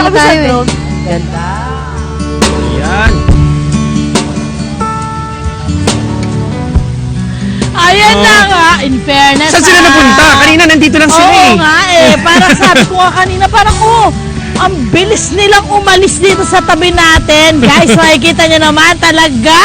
Kami sa tayo eh. drone. Ganda. Yan. Ayan na nga, in fairness. Saan sila napunta? Kanina nandito lang sila Oo eh. nga eh, parang sabi ko nga kanina, parang ang bilis nilang umalis dito sa tabi natin. Guys, makikita nyo naman talaga.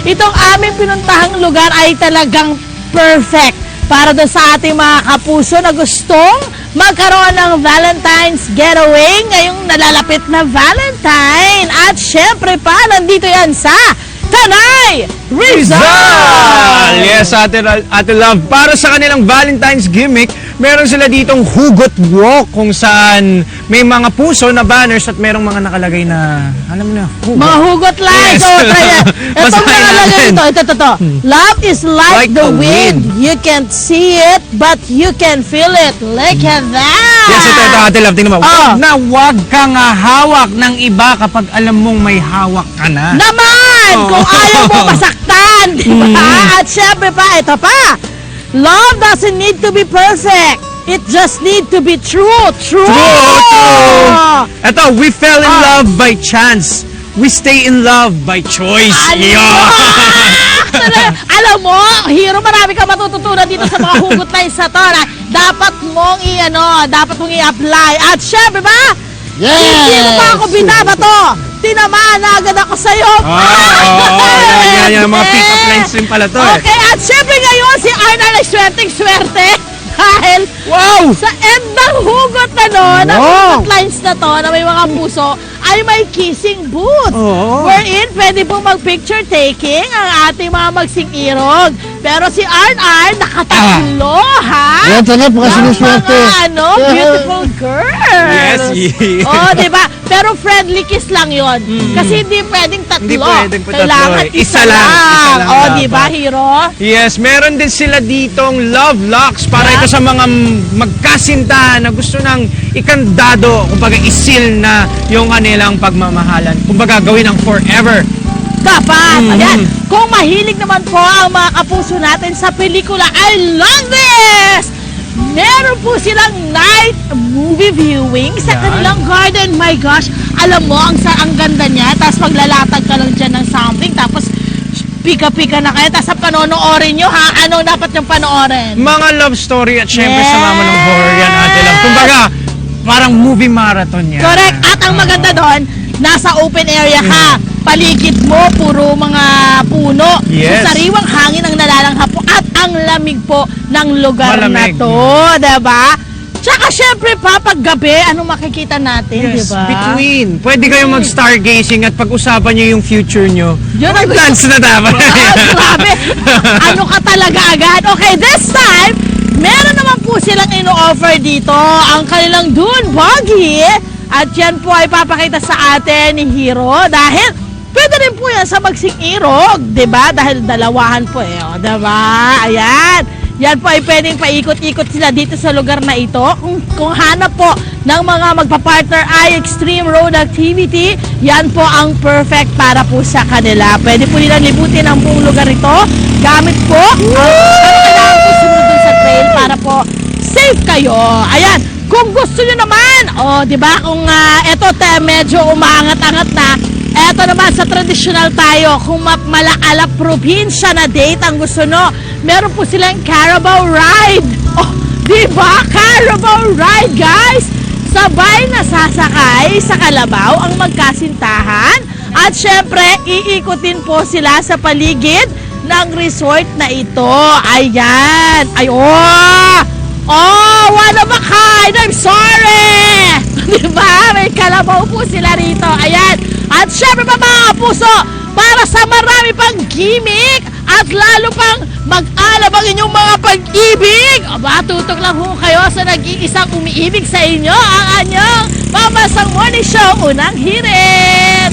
Itong aming pinuntahang lugar ay talagang perfect para doon sa ating mga kapuso na gustong magkaroon ng Valentine's getaway ngayong nalalapit na Valentine. At syempre pa, nandito yan sa Tanay Rizal! Yes, Ate Love. Para sa kanilang Valentine's gimmick, meron sila ditong hugot walk kung saan may mga puso na banners at merong mga nakalagay na, alam mo na, hugot. Mga hugot lang. Yes. So, try yan. Itong Basahin nakalagay natin. ito. Love is like the wind. You can't see it, but you can feel it. Look at that. Yes, ito, Ate Love. Tingnan mo. Oh. Wag na wag kang hawak ng iba kapag alam mong may hawak ka na. Naman! Oh. Kung ayaw mo masaktan. Diba? At syempre pa, ito pa. Love doesn't need to be perfect. It just need to be true. True! Ito, we fell in love by chance. We stay in love by choice. Alam mo, Hero, marami ka matututunan dito sa mga hugot lines na to na dapat mong i-apply. At syempre ba, hindi mo pa ako binabato. Tinamaan na agad ako sa'yo. Yan, mga pick-up lines rin pala to eh. Okay, at syempre ngayon, si Arnold ay swerteng-swerte. Dahil sa end ng hugot na ng hugot lines na to, na may mga puso, ay may kissing booth. Wherein, pwede pong mag-picture taking ang ating mga magsing-irog. Pero si Arn nakatatlo, ha? Yan, talaga, baka sinuswerte. Beautiful girls. Yes, Oh, diba? Pero friendly kiss lang yon. Kasi hindi pwedeng tatlo. Hindi pwedeng tatlo. Kailangan isa lang. Isa lang diba, dapat. Hero? Yes, meron din sila ditong love locks para ito sa mga magkasintahan na gusto ng ikandado, kumbaga isil na yung kanilang pagmamahalan. Kumbaga gawin ang forever. Dapat. Ayan. Kung mahilig naman po ang mga kapuso natin sa pelikula, I love this! Meron po silang night movie viewing sa kanilang garden. My gosh, alam mo, ang ganda niya. Tapos maglalatag ka lang dyan ng something. Tapos pika-pika na kayo. Tapos panonoorin nyo, ha? Anong dapat yung panoorin? Mga love story at syempre sama mo ng horror yan, Ate Love. Kumbaga, parang movie marathon yan. Correct. At ang maganda doon, nasa open area ka. Paligid mo, puro mga puno. Yes. So, sariwang hangin ang nalalanghap po. At ang lamig po ng lugar Malamig. na to. Diba? Tsaka syempre pa, pag gabi, anong makikita natin, Yes, diba? between. Pwede kayong mag-stargazing at pag-usapan nyo yung future nyo. Yun May ang plans na dapat. Grabe. Ano ka talaga agad? Okay, this time, meron naman po silang ino-offer dito. Ang kanilang dune buggy. At yan po ay papakita sa atin ni Hero. Dahil pwede rin po yan sa magsing-irog. Diba? Dahil dalawahan po eh. O, diba? Ayan. Yan po ay pwedeng paikot-ikot sila dito sa lugar na ito. Kung hanap po ng mga magpa-partner ay extreme road activity, yan po ang perfect para po sa kanila. Pwede po nilang libutin ang buong lugar ito. Gamit po ang kailangan po sumunod dun sa trail para po safe kayo. Ayan. Kung gusto nyo naman, di ba, kung eto medyo umaangat-angat na, eto naman sa traditional tayo, kung malakalap probinsya na date ang gusto nyo, meron po silang Carabao Ride. Oh, di ba? Carabao Ride, guys! Sabay na sasakay sa kalabaw ang magkasintahan at syempre, iikutin po sila sa paligid ng resort na ito. Ayan! One of a kind! I'm sorry! Diba? May kalabaw po sila rito. Ayan. At syempre pa mga puso, para sa marami pang gimmick at lalo pang mag-alab ang inyong mga pag-ibig. Tutok lang ho kayo sa nag-iisang umiibig sa inyo, ang anyong Mama Sang Morning Show, Unang Hirit!